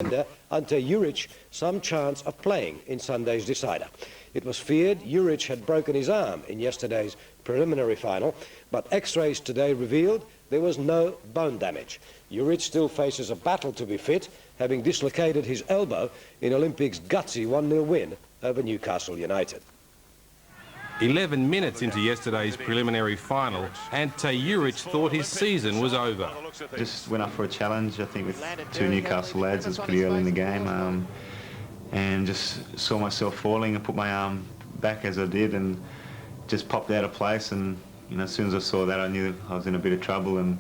Ante Juric some chance of playing in Sunday's decider. It was feared Juric had broken his arm in yesterday's preliminary final, but X-rays today revealed there was no bone damage. Juric still faces a battle to be fit, having dislocated his elbow in Olympics' gutsy 1-0 win over Newcastle United. 11 minutes into yesterday's preliminary final, Ante Juric thought his season was over. Just went up for a challenge, I think, with two Newcastle lads. It was pretty early in the game, and just saw myself falling and put my arm back as I did and just popped out of place. And as soon as I saw that, I knew I was in a bit of trouble. And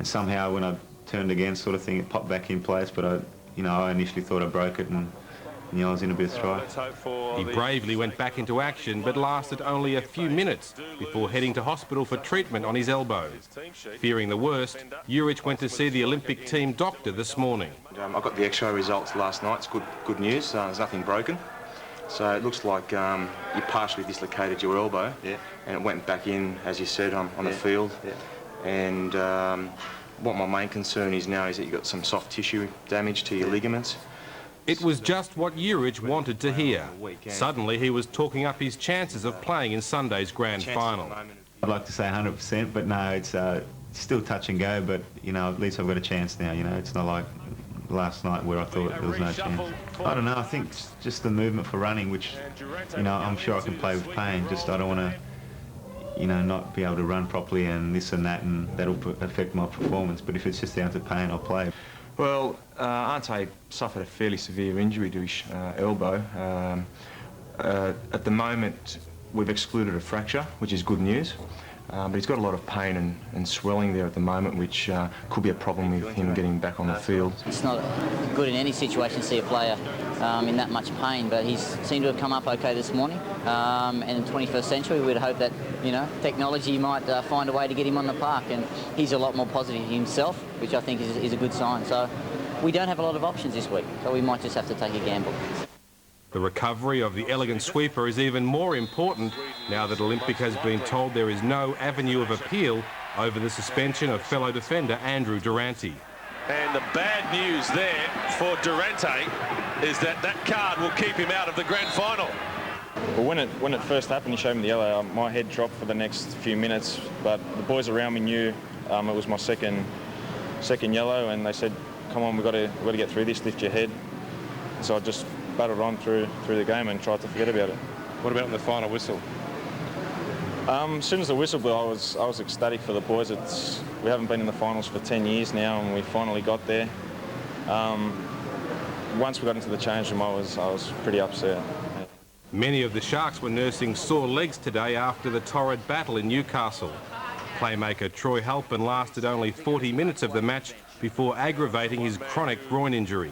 somehow when I turned again, sort of thing, it popped back in place. But I initially thought I broke it, and I was in a bit of strife. He bravely went back into action, but lasted only a few minutes before heading to hospital for treatment on his elbow. Fearing the worst, Juric went to see the Olympic team doctor this morning. I got the X-ray results last night. It's good news. There's nothing broken. So it looks like you partially dislocated your elbow, and it went back in, as you said, on the field. And what my main concern is now is that you've got some soft tissue damage to your ligaments. It was just what Juric wanted to hear. Suddenly he was talking up his chances of playing in Sunday's grand final. I'd like to say 100%, but no, it's still touch and go, but at least I've got a chance now. It's not like last night where I thought there was no chance. I don't know, I think just the movement for running, which I'm sure I can play with pain. Just I don't want to not be able to run properly and this and that, and that'll affect my performance. But if it's just down to pain, I'll play. Well, Ante suffered a fairly severe injury to his elbow. At the moment, we've excluded a fracture, which is good news. But he's got a lot of pain and swelling there at the moment, which could be a problem with him getting back on the field. It's not good in any situation to see a player in that much pain, but he's seemed to have come up okay this morning. And in the 21st century, we'd hope that technology might find a way to get him on the park, and he's a lot more positive himself, which I think is a good sign. So we don't have a lot of options this week, so we might just have to take a gamble. The recovery of the elegant sweeper is even more important now that Olympic has been told there is no avenue of appeal over the suspension of fellow defender Andrew Durante. And the bad news there for Durante is that that card will keep him out of the grand final. Well, when it first happened, he showed me the yellow. My head dropped for the next few minutes, but the boys around me knew it was my second yellow, and they said, "Come on, we've got to get through this. Lift your head." So I just battled on through the game and tried to forget about it. What about in the final whistle? As soon as the whistle blew, I was ecstatic for the boys. We haven't been in the finals for 10 years now, and we finally got there. Once we got into the change room, I was pretty upset. Many of the Sharks were nursing sore legs today after the torrid battle in Newcastle. Playmaker Troy Halpin lasted only 40 minutes of the match before aggravating his chronic groin injury.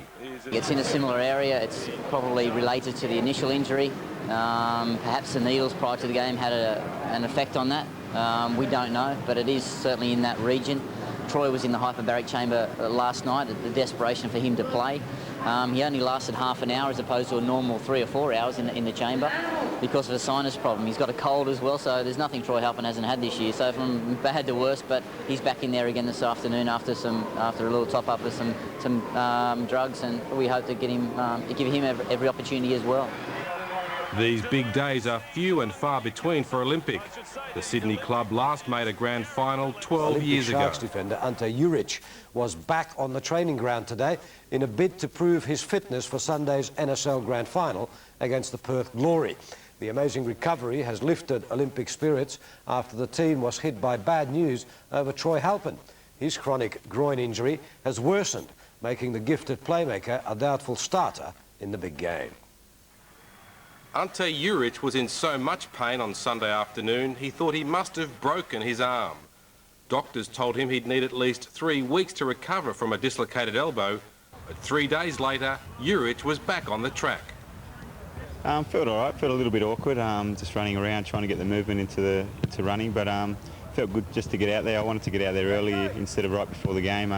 It's in a similar area. It's probably related to the initial injury. Perhaps the needles prior to the game had an effect on that. We don't know, but it is certainly in that region. Troy was in the hyperbaric chamber last night, the desperation for him to play. He only lasted half an hour as opposed to a normal 3 or 4 hours in the chamber because of a sinus problem. He's got a cold as well, so there's nothing Troy Halpin hasn't had this year. So from bad to worse, but he's back in there again this afternoon after a little top up with some drugs, and we hope to give him every opportunity as well. These big days are few and far between for Olympic. The Sydney club last made a grand final 12 years ago. Sharks defender Ante Juric was back on the training ground today in a bid to prove his fitness for Sunday's NSL grand final against the Perth Glory. The amazing recovery has lifted Olympic spirits after the team was hit by bad news over Troy Halpin. His chronic groin injury has worsened, making the gifted playmaker a doubtful starter in the big game. Ante Juric was in so much pain on Sunday afternoon, he thought he must have broken his arm. Doctors told him he'd need at least 3 weeks to recover from a dislocated elbow, but 3 days later, Juric was back on the track. Felt all right, felt a little bit awkward, just running around trying to get the movement into running, but felt good just to get out there. I wanted to get out there early instead of right before the game,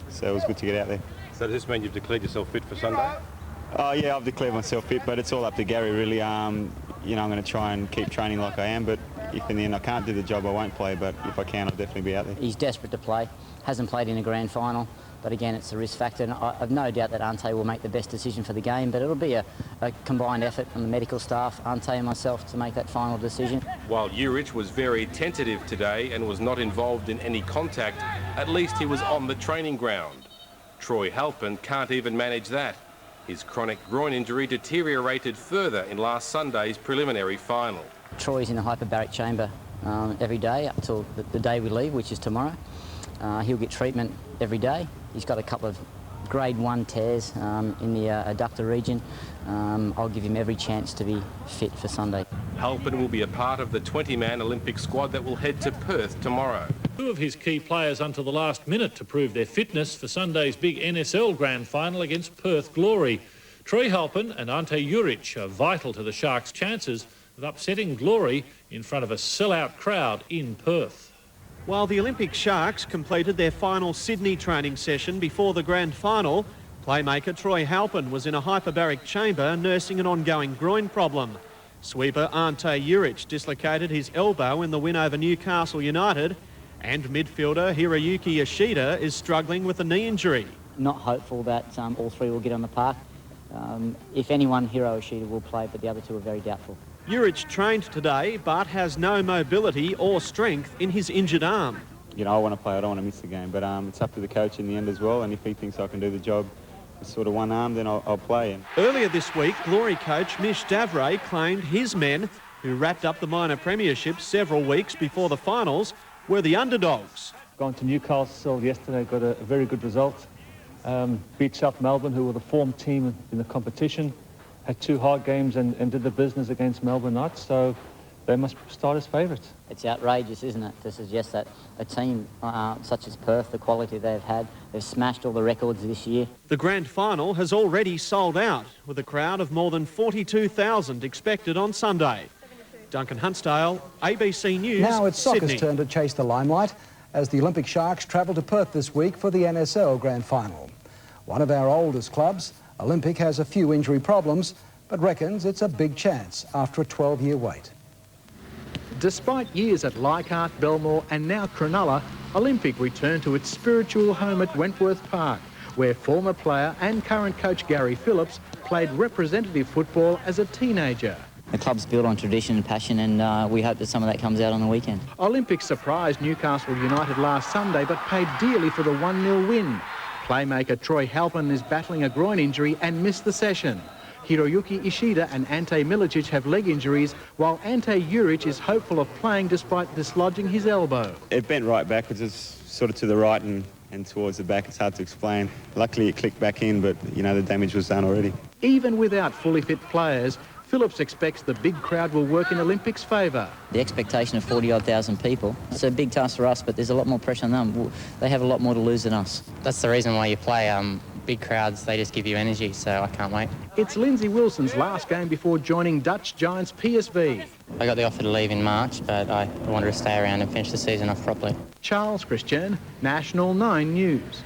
so it was good to get out there. So does this mean you've declared yourself fit for Sunday? Oh yeah, I've declared myself fit, but it's all up to Gary really. I'm going to try and keep training like I am, but if in the end I can't do the job, I won't play, but if I can, I'll definitely be out there. He's desperate to play, hasn't played in a grand final. But again, it's a risk factor, and I've no doubt that Ante will make the best decision for the game, but it'll be a combined effort from the medical staff, Ante and myself, to make that final decision. While Juric was very tentative today and was not involved in any contact, at least he was on the training ground. Troy Halpin can't even manage that. His chronic groin injury deteriorated further in last Sunday's preliminary final. Troy's in a hyperbaric chamber every day up till the day we leave, which is tomorrow. He'll get treatment every day. He's got a couple of grade 1 tears in the adductor region. I'll give him every chance to be fit for Sunday. Halpin will be a part of the 20-man Olympic squad that will head to Perth tomorrow. Two of his key players until the last minute to prove their fitness for Sunday's big NSL Grand Final against Perth Glory. Troy Halpin and Ante Juric are vital to the Sharks' chances of upsetting Glory in front of a sellout crowd in Perth. While the Olympic Sharks completed their final Sydney training session before the grand final, playmaker Troy Halpin was in a hyperbaric chamber nursing an ongoing groin problem. Sweeper Ante Juric dislocated his elbow in the win over Newcastle United, and midfielder Hiroyuki Yoshida is struggling with a knee injury. Not hopeful that all three will get on the park. If anyone, Hiro Yoshida will play, but the other two are very doubtful. Juric trained today but has no mobility or strength in his injured arm. You know, I want to play, I don't want to miss the game, but it's up to the coach in the end as well, and if he thinks I can do the job with sort of one arm, then I'll play. Earlier this week, Glory coach Mish Davray claimed his men, who wrapped up the minor premiership several weeks before the finals, were the underdogs. Gone to Newcastle yesterday, got a very good result. Beat South Melbourne, who were the form team in the competition. Had 2 hard games and did the business against Melbourne Knights, so they must start as favourites. It's outrageous, isn't it, to suggest that a team such as Perth, the quality they've had, they've smashed all the records this year. The grand final has already sold out, with a crowd of more than 42,000 expected on Sunday. Duncan Huntsdale, ABC News, Now it's soccer's Sydney. turn to chase the limelight as the Olympic Sharks travel to Perth this week for the NSL Grand Final. One of our oldest clubs, Olympic, has a few injury problems, but reckons it's a big chance after a 12-year wait. Despite years at Leichhardt, Belmore and now Cronulla, Olympic returned to its spiritual home at Wentworth Park, where former player and current coach Gary Phillips played representative football as a teenager. The club's built on tradition and passion, and we hope that some of that comes out on the weekend. Olympic surprised Newcastle United last Sunday but paid dearly for the 1-0 win. Playmaker Troy Halpin is battling a groin injury and missed the session. Hiroyuki Ishida and Ante Milicic have leg injuries, while Ante Juric is hopeful of playing despite dislodging his elbow. It bent right backwards, it's sort of to the right and towards the back. It's hard to explain. Luckily it clicked back in, but you know, the damage was done already. Even without fully fit players, Phillips expects the big crowd will work in Olympic's favour. The expectation of 40-odd thousand people, it's a big task for us, but there's a lot more pressure on them. They have a lot more to lose than us. That's the reason why you play. Big crowds, they just give you energy, so I can't wait. It's Lindsay Wilson's last game before joining Dutch giants PSV. I got the offer to leave in March, but I wanted to stay around and finish the season off properly. Charles Christian, National 9 News.